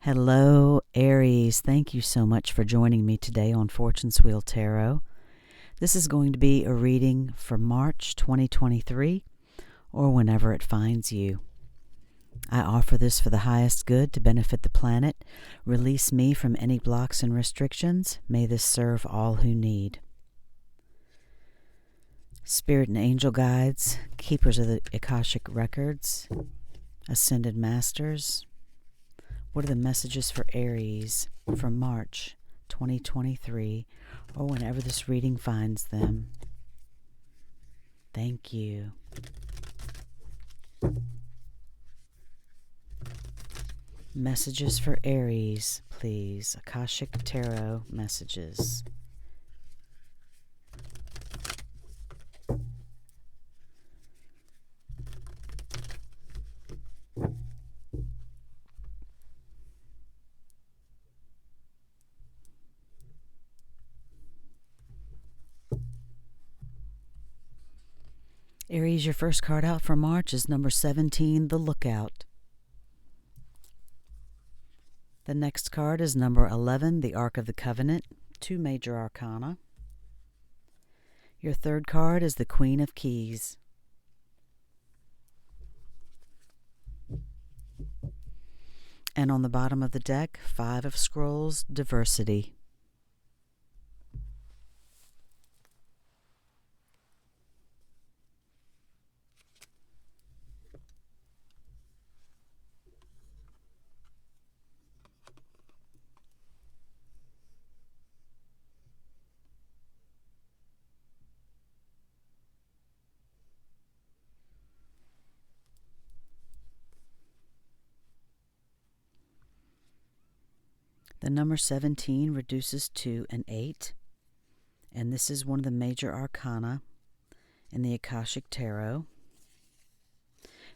Hello, Aries. Thank you so much for joining me today on Fortune's Wheel Tarot. This is going to be a reading for March 2023 or whenever it finds you. I offer this for the highest good to benefit the planet. Release me from any blocks and restrictions. May this serve all who need. Spirit and angel guides, keepers of the Akashic records, ascended masters. What are the messages for Aries for March 2023 or whenever this reading finds them? Thank you. Messages for Aries, please. Akashic Tarot messages. Aries, your first card out for March is number 17, the Lookout. The next card is number 11, the Ark of the Covenant, 2 major arcana. Your third card is the Queen of Keys. And on the bottom of the deck, 5 of Scrolls, Diversity. The number 17 reduces to an 8, and this is one of the major arcana in the Akashic Tarot.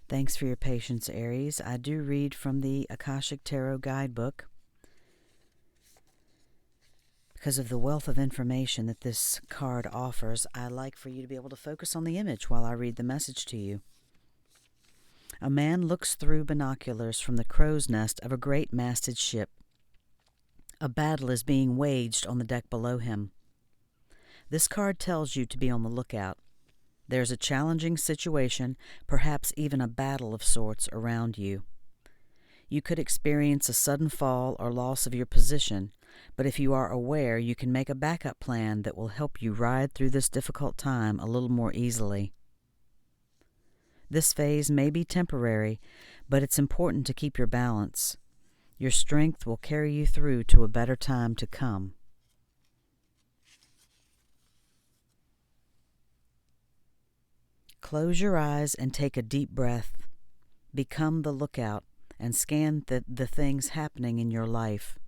Thanks for your patience, Aries. I do read from the Akashic Tarot guidebook. Because of the wealth of information that this card offers, I like for you to be able to focus on the image while I read the message to you. A man looks through binoculars from the crow's nest of a great masted ship. A battle is being waged on the deck below him. This card tells you to be on the lookout. There's a challenging situation, perhaps even a battle of sorts, around you. You could experience a sudden fall or loss of your position, but if you are aware, you can make a backup plan that will help you ride through this difficult time a little more easily. This phase may be temporary, but it's important to keep your balance. Your strength will carry you through to a better time to come. Close your eyes and take a deep breath. Become the lookout and scan the things happening in your life.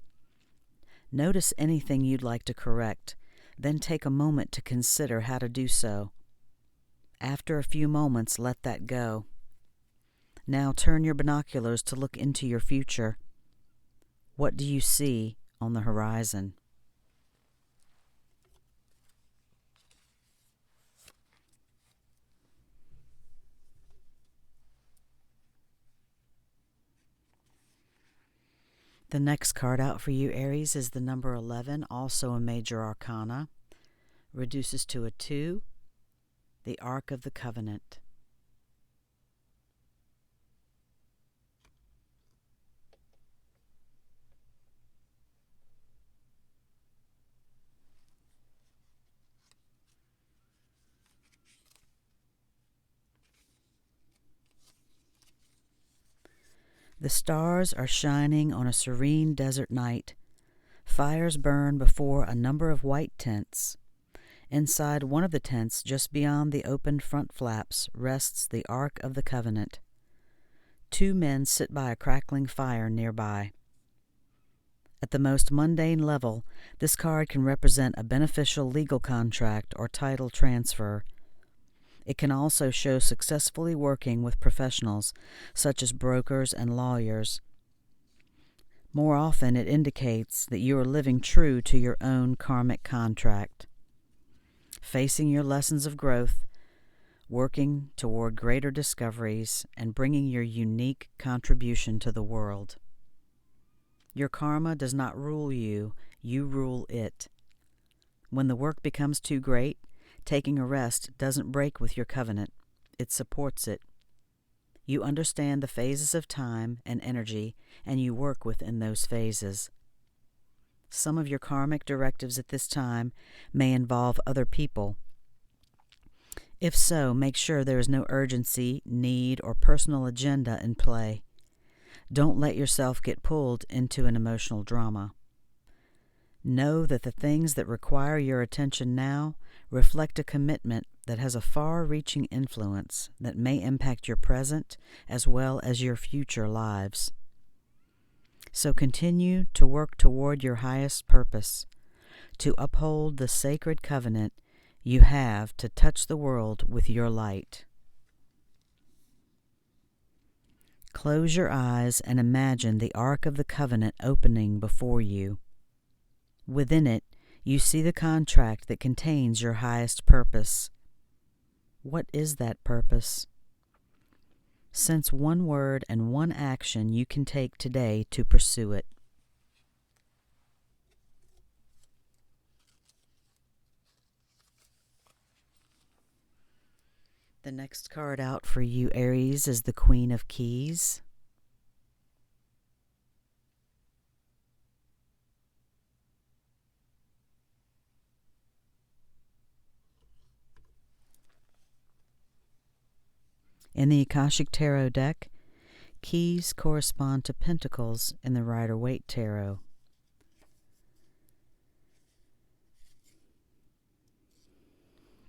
Notice anything you'd like to correct, then take a moment to consider how to do so. After a few moments, let that go. Now turn your binoculars to look into your future. What do you see on the horizon? The next card out for you, Aries, is the number 11, also a major arcana. Reduces to a 2, the Ark of the Covenant. The stars are shining on a serene desert night. Fires burn before a number of white tents. Inside one of the tents, just beyond the opened front flaps, rests the Ark of the Covenant. 2 men sit by a crackling fire nearby. At the most mundane level, this card can represent a beneficial legal contract or title transfer. It can also show successfully working with professionals, such as brokers and lawyers. More often, it indicates that you are living true to your own karmic contract, facing your lessons of growth, working toward greater discoveries, and bringing your unique contribution to the world. Your karma does not rule you, you rule it. When the work becomes too great, taking a rest doesn't break with your covenant, it supports it. You understand the phases of time and energy, and you work within those phases. Some of your karmic directives at this time may involve other people. If so, make sure there is no urgency, need, or personal agenda in play. Don't let yourself get pulled into an emotional drama. Know that the things that require your attention now reflect a commitment that has a far-reaching influence that may impact your present as well as your future lives. So continue to work toward your highest purpose, to uphold the sacred covenant you have to touch the world with your light. Close your eyes and imagine the Ark of the Covenant opening before you. Within it, you see the contract that contains your highest purpose. What is that purpose? Sense one word and one action you can take today to pursue it. The next card out for you, Aries, is the Queen of Keys. In the Akashic Tarot deck, keys correspond to pentacles in the Rider-Waite Tarot.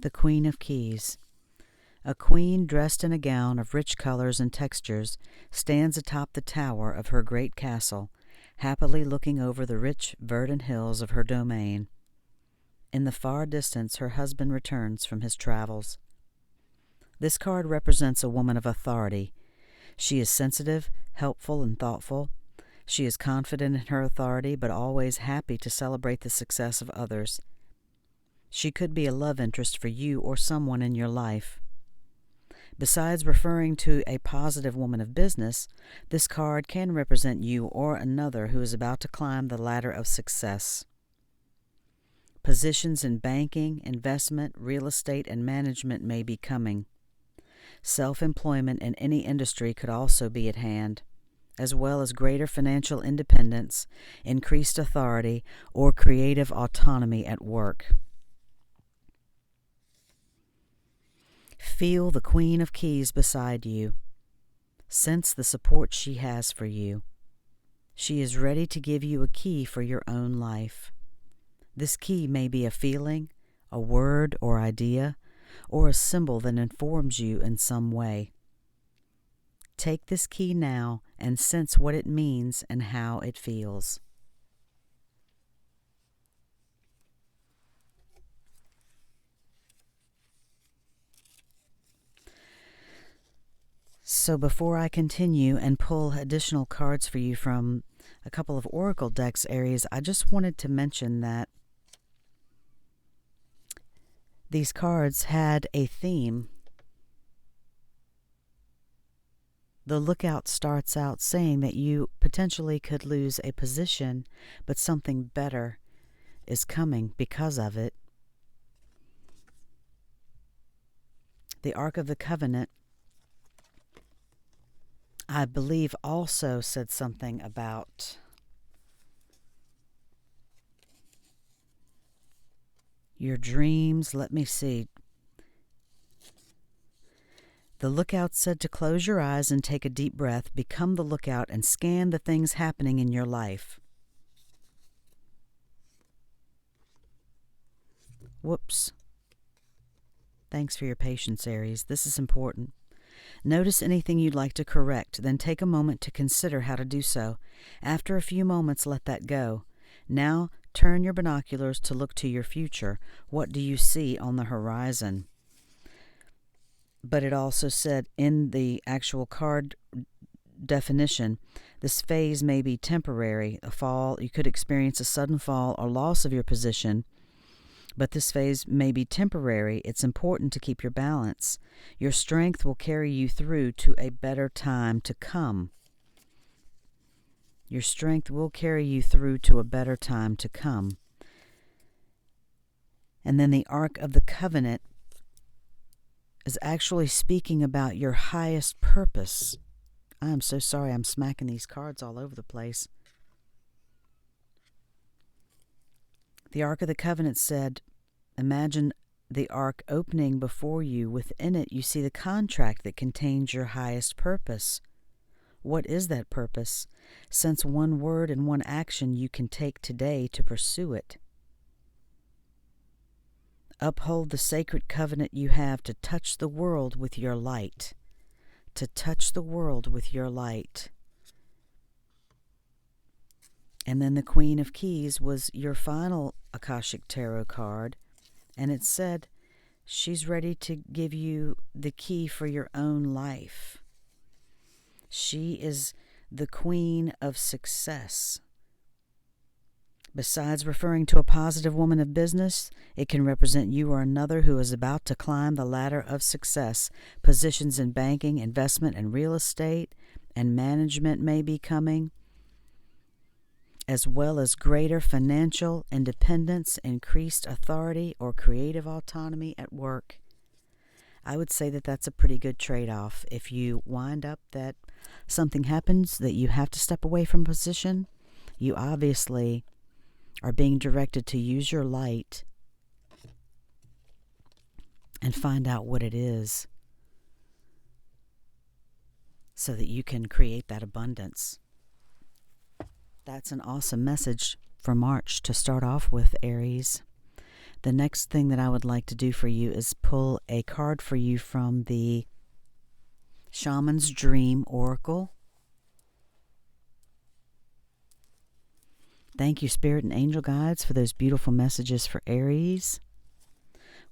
The Queen of Keys. A queen dressed in a gown of rich colors and textures stands atop the tower of her great castle, happily looking over the rich, verdant hills of her domain. In the far distance, her husband returns from his travels. This card represents a woman of authority. She is sensitive, helpful, and thoughtful. She is confident in her authority, but always happy to celebrate the success of others. She could be a love interest for you or someone in your life. Besides referring to a positive woman of business, this card can represent you or another who is about to climb the ladder of success. Positions in banking, investment, real estate, and management may be coming. Self-employment in any industry could also be at hand, as well as greater financial independence, increased authority, or creative autonomy at work. Feel the Queen of Keys beside you. Sense the support she has for you. She is ready to give you a key for your own life. This key may be a feeling, a word or idea, or a symbol that informs you in some way. Take this key now and sense what it means and how it feels. So before I continue and pull additional cards for you from a couple of oracle decks, Aries, I just wanted to mention that these cards had a theme. The Lookout starts out saying that you potentially could lose a position, but something better is coming because of it. The Ark of the Covenant, I believe, also said something about your dreams. Let me see. The Lookout said to close your eyes and take a deep breath, become the lookout, and scan the things happening in your life. Whoops. Thanks for your patience, Aries. This is important. Notice anything you'd like to correct, then take a moment to consider how to do so. After a few moments, let that go. Now, turn your binoculars to look to your future. What do you see on the horizon? But it also said in the actual card definition, this phase may be temporary. A fall, you could experience a sudden fall or loss of your position, but this phase may be temporary. It's important to keep your balance. Your strength will carry you through to a better time to come. Your strength will carry you through to a better time to come. And then the Ark of the Covenant is actually speaking about your highest purpose. I am so sorry I'm smacking these cards all over the place. The Ark of the Covenant said, imagine the Ark opening before you. Within it, you see the contract that contains your highest purpose. What is that purpose? Sense one word and one action you can take today to pursue it. Uphold the sacred covenant you have to touch the world with your light. To touch the world with your light. And then the Queen of Keys was your final Akashic Tarot card, and it said she's ready to give you the key for your own life. She is the Queen of Success. Besides referring to a positive woman of business, it can represent you or another who is about to climb the ladder of success. Positions in banking, investment, and real estate, and management may be coming, as well as greater financial independence, increased authority, or creative autonomy at work. I would say that that's a pretty good trade-off. If you wind up that something happens that you have to step away from a position, you obviously are being directed to use your light and find out what it is so that you can create that abundance. That's an awesome message for March to start off with, Aries. The next thing that I would like to do for you is pull a card for you from the Shaman's Dream Oracle. Thank you, Spirit and Angel Guides, for those beautiful messages for Aries.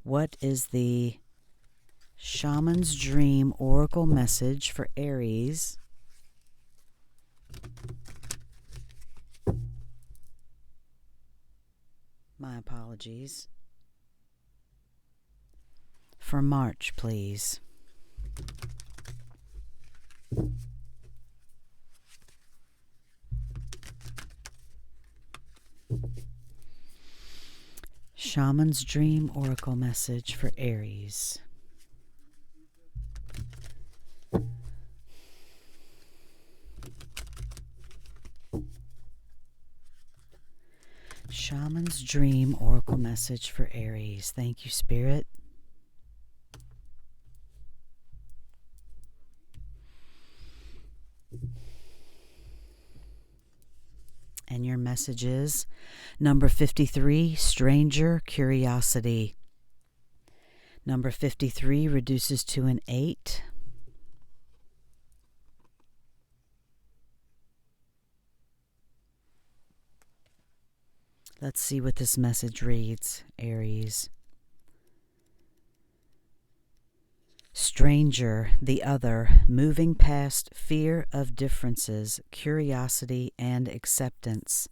What is the Shaman's Dream Oracle message for Aries? My apologies. For March, please. Shaman's Dream Oracle message for Aries. Shaman's Dream Oracle message for Aries. Thank you, Spirit. And your message is number 53, Stranger Curiosity. Number 53 reduces to an 8. Let's see what this message reads, Aries. Stranger, the other, moving past fear of differences, curiosity, and acceptance.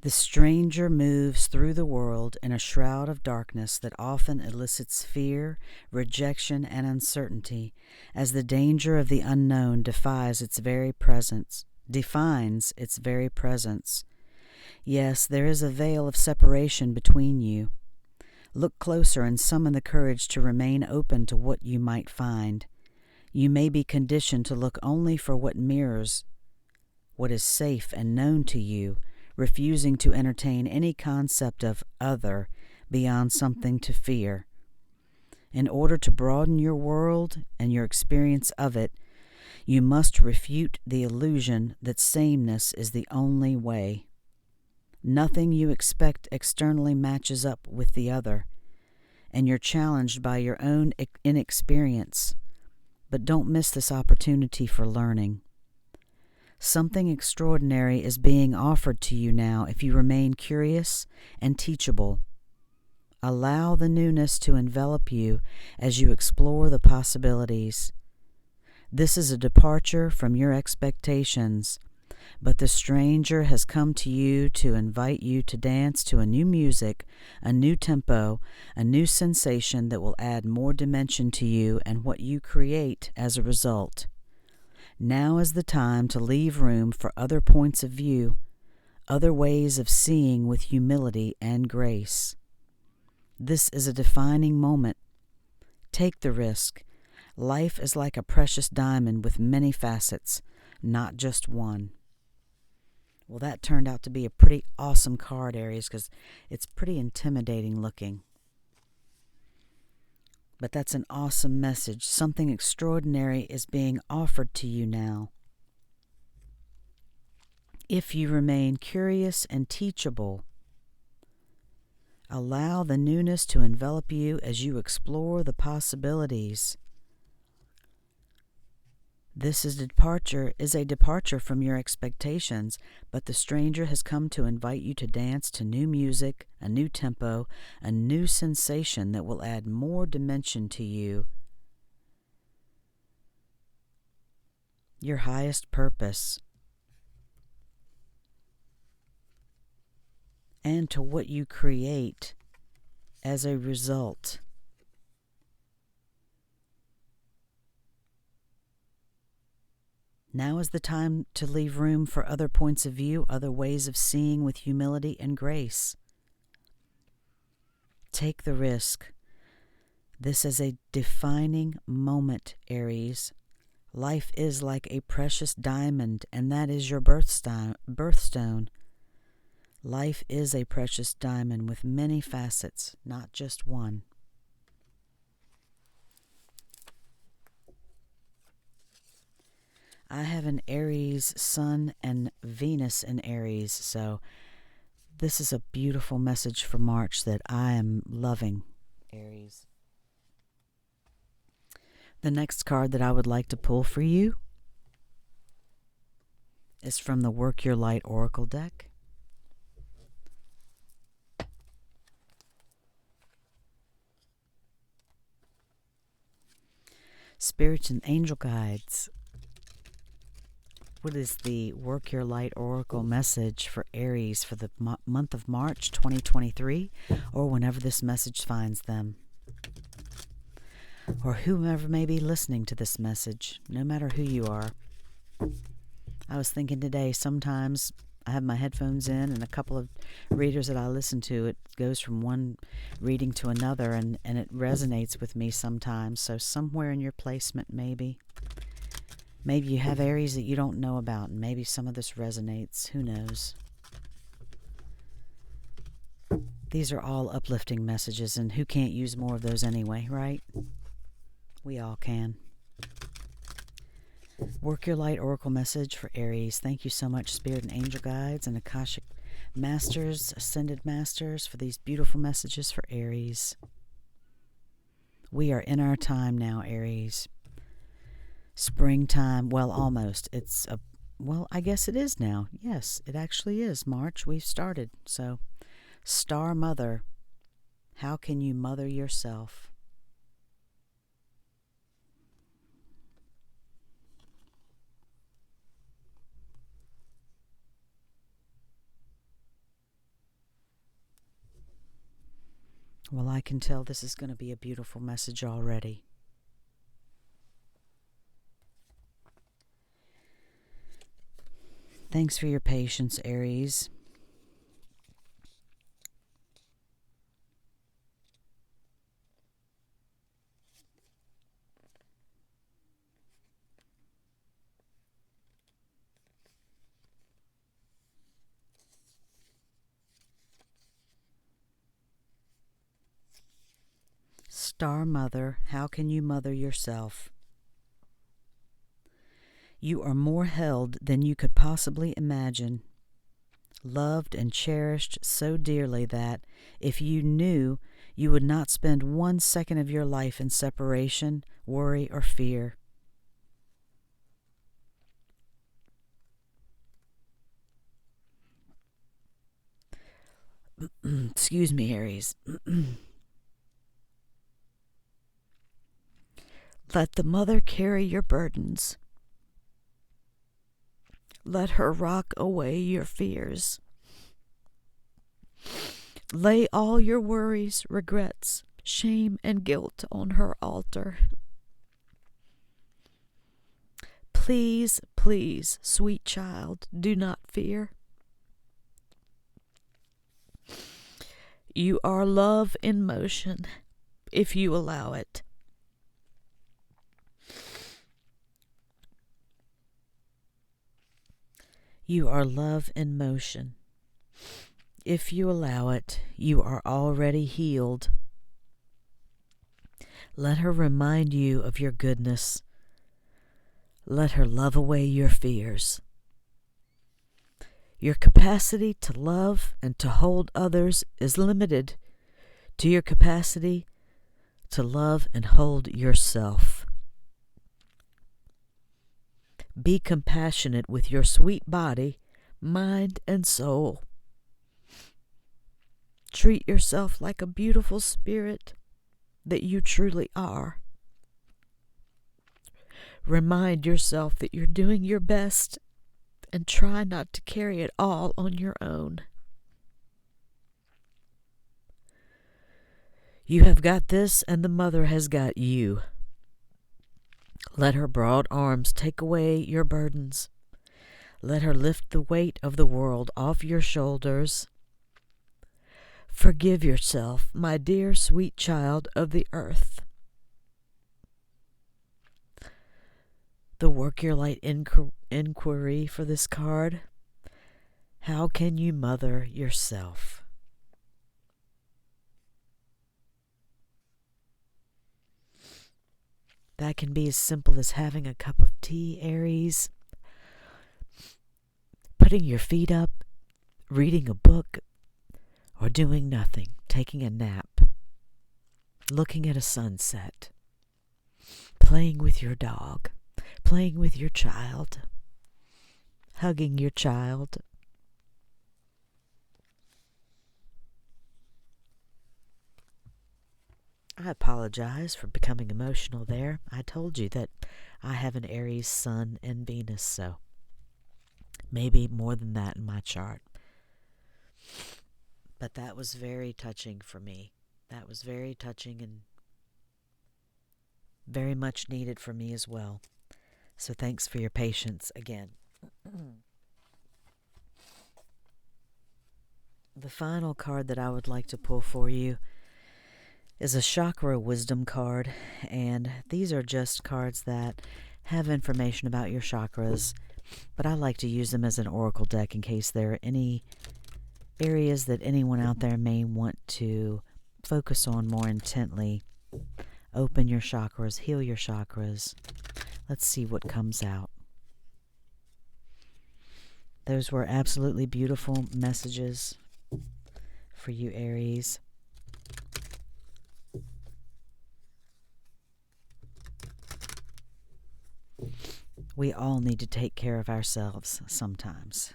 The stranger moves through the world in a shroud of darkness that often elicits fear, rejection, and uncertainty, as the danger of the unknown defines its very presence. Yes, there is a veil of separation between you. Look closer and summon the courage to remain open to what you might find. You may be conditioned to look only for what mirrors what is safe and known to you, refusing to entertain any concept of other beyond something to fear. In order to broaden your world and your experience of it, you must refute the illusion that sameness is the only way. Nothing you expect externally matches up with the other, and you're challenged by your own inexperience. But don't miss this opportunity for learning. Something extraordinary is being offered to you now if you remain curious and teachable. Allow the newness to envelop you as you explore the possibilities. This is a departure from your expectations, but the stranger has come to you to invite you to dance to a new music, a new tempo, a new sensation that will add more dimension to you and what you create as a result. Now is the time to leave room for other points of view, other ways of seeing with humility and grace. This is a defining moment. Take the risk. Life is like a precious diamond with many facets, not just one. Well, that turned out to be a pretty awesome card, Aries, because it's pretty intimidating looking. But that's an awesome message. Something extraordinary is being offered to you now. If you remain curious and teachable, allow the newness to envelop you as you explore the possibilities. This is a departure from your expectations, but the stranger has come to invite you to dance to new music, a new tempo, a new sensation that will add more dimension to you. Your highest purpose, and to what you create as a result. Now is the time to leave room for other points of view, other ways of seeing with humility and grace. Take the risk. This is a defining moment, Aries. Life is like a precious diamond, and that is your birthstone. Life is a precious diamond with many facets, not just one. I have an Aries sun and Venus in Aries, so this is a beautiful message for March that I am loving, Aries. The next card that I would like to pull for you is from the Work Your Light Oracle deck. Spirits and Angel Guides. What is the Work Your Light Oracle message for Aries for the month of March 2023, or whenever this message finds them? Or whomever may be listening to this message, no matter who you are. I was thinking today, sometimes I have my headphones in, and a couple of readers that I listen to, it goes from one reading to another, and it resonates with me sometimes. So somewhere in your placement, maybe you have Aries that you don't know about, and maybe some of this resonates. Who knows? These are all uplifting messages, and who can't use more of those anyway, right? We all can. Work Your Light Oracle message for Aries. Thank you so much, Spirit and Angel Guides and Akashic Masters, Ascended Masters, for these beautiful messages for Aries. We are in our time now, Aries. Springtime, well, almost. I guess it is now. Yes, it actually is March. We've started. So, Star Mother, how can you mother yourself? Well, I can tell this is going to be a beautiful message already. Thanks for your patience, Aries. Star Mother, how can you mother yourself? You are more held than you could possibly imagine, loved and cherished so dearly that, if you knew, you would not spend 1 second of your life in separation, worry, or fear. Excuse me, Aries. Let the mother carry your burdens. Let her rock away your fears. Lay all your worries, regrets, shame, and guilt on her altar. Please, please, sweet child, do not fear. You are love in motion, if you allow it. You are love in motion. If you allow it, you are already healed. Let her remind you of your goodness. Let her love away your fears. Your capacity to love and to hold others is limited to your capacity to love and hold yourself. Be compassionate with your sweet body, mind, and soul. Treat yourself like a beautiful spirit that you truly are. Remind yourself that you're doing your best and try not to carry it all on your own. You have got this, and the mother has got you. Let her broad arms take away your burdens. Let her lift the weight of the world off your shoulders. Forgive yourself, my dear sweet child of the earth. The Work Your Light inquiry for this card: how can you mother yourself? That can be as simple as having a cup of tea, Aries, putting your feet up, reading a book, or doing nothing, taking a nap, looking at a sunset, playing with your dog, playing with your child, hugging your child. I apologize for becoming emotional there. I told you that I have an Aries sun and Venus, so maybe more than that in my chart. But that was very touching for me. That was very touching and very much needed for me as well. So thanks for your patience again. The final card that I would like to pull for you is a chakra wisdom card, and these are just cards that have information about your chakras, but I like to use them as an oracle deck in case there are any areas that anyone out there may want to focus on more intently. Open your chakras, heal your chakras. Let's see what comes out. Those were absolutely beautiful messages for you, Aries. We all need to take care of ourselves sometimes.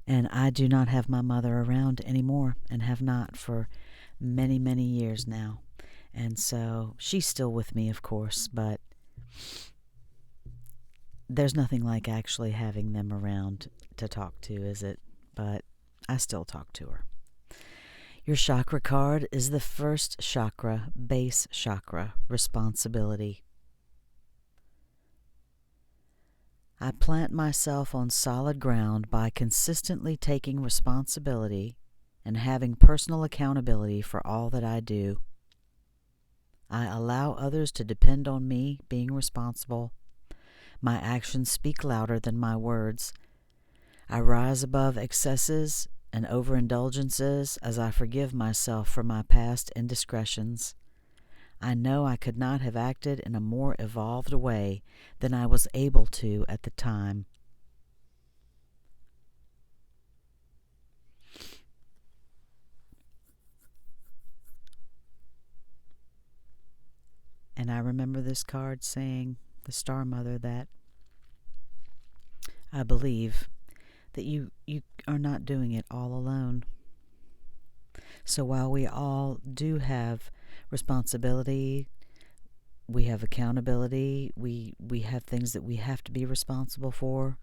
And I do not have my mother around anymore, and have not for many, many years now. And so she's still with me, of course, but there's nothing like actually having them around to talk to, is it? But I still talk to her. Your chakra card is the first chakra, base chakra, responsibility. I plant myself on solid ground by consistently taking responsibility and having personal accountability for all that I do. I allow others to depend on me being responsible. My actions speak louder than my words. I rise above excesses and overindulgences as I forgive myself for my past indiscretions. I know I could not have acted in a more evolved way than I was able to at the time. And I remember this card saying, the Star Mother, that I believe that you are not doing it all alone. So while we all do have responsibility, we have accountability, we have things that we have to be responsible for,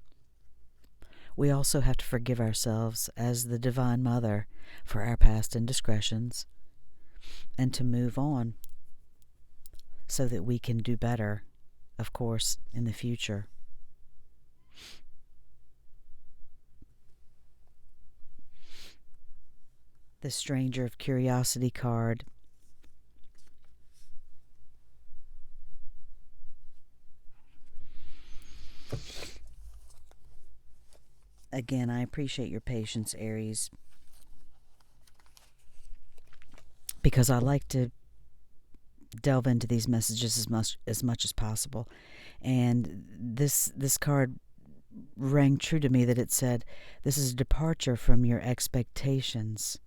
we also have to forgive ourselves as the Divine Mother for our past indiscretions and to move on so that we can do better of course, in the future. The Stranger of Curiosity card. Again, I appreciate your patience, Aries, because I like to delve into these messages as much as possible. And this card rang true to me, that it said, this is a departure from your expectations.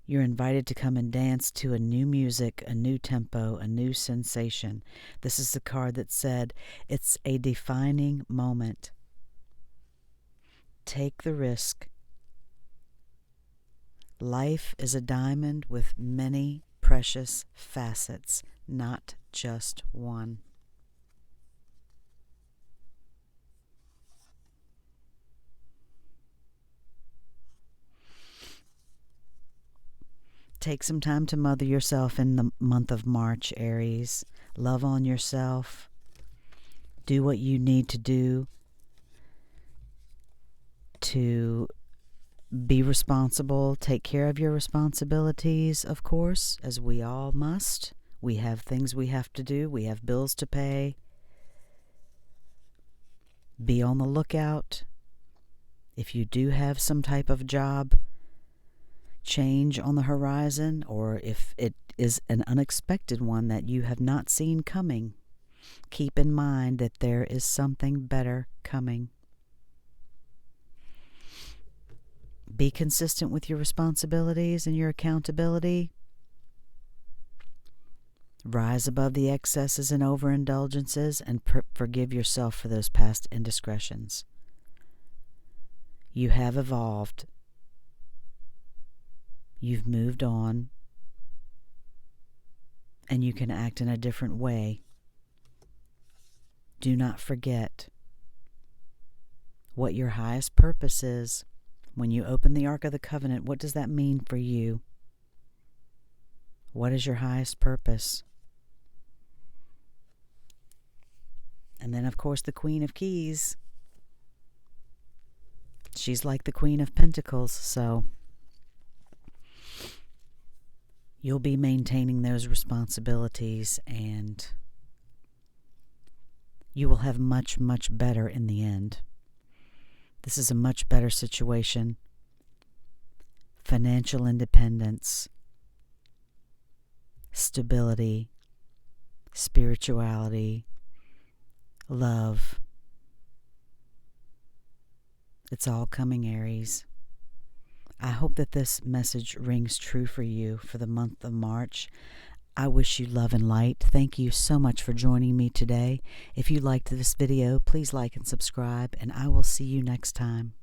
You're invited to come and dance to a new music, a new tempo, a new sensation. This is the card that said, it's a defining moment. Take the risk. Life is a diamond with many precious facets, not just one. Take some time to mother yourself in the month of March, Aries. Love on yourself. Do what you need to do to be responsible. Take care of your responsibilities, of course, as we all must. We have things we have to do. We have bills to pay. Be on the lookout. If you do have some type of job change on the horizon, or if it is an unexpected one that you have not seen coming, keep in mind that there is something better coming. Be consistent with your responsibilities and your accountability. Rise above the excesses and overindulgences, and forgive yourself for those past indiscretions. You have evolved. You've moved on, and you can act in a different way. Do not forget what your highest purpose is. When you open the Ark of the Covenant, what does that mean for you? What is your highest purpose? And then, of course, the Queen of Keys. She's like the Queen of Pentacles, so you'll be maintaining those responsibilities, and you will have much, much better in the end. This is a much better situation. Financial independence, stability, spirituality, love. It's all coming, Aries. I hope that this message rings true for you for the month of March. I wish you love and light. Thank you so much for joining me today. If you liked this video, please like and subscribe, and I will see you next time.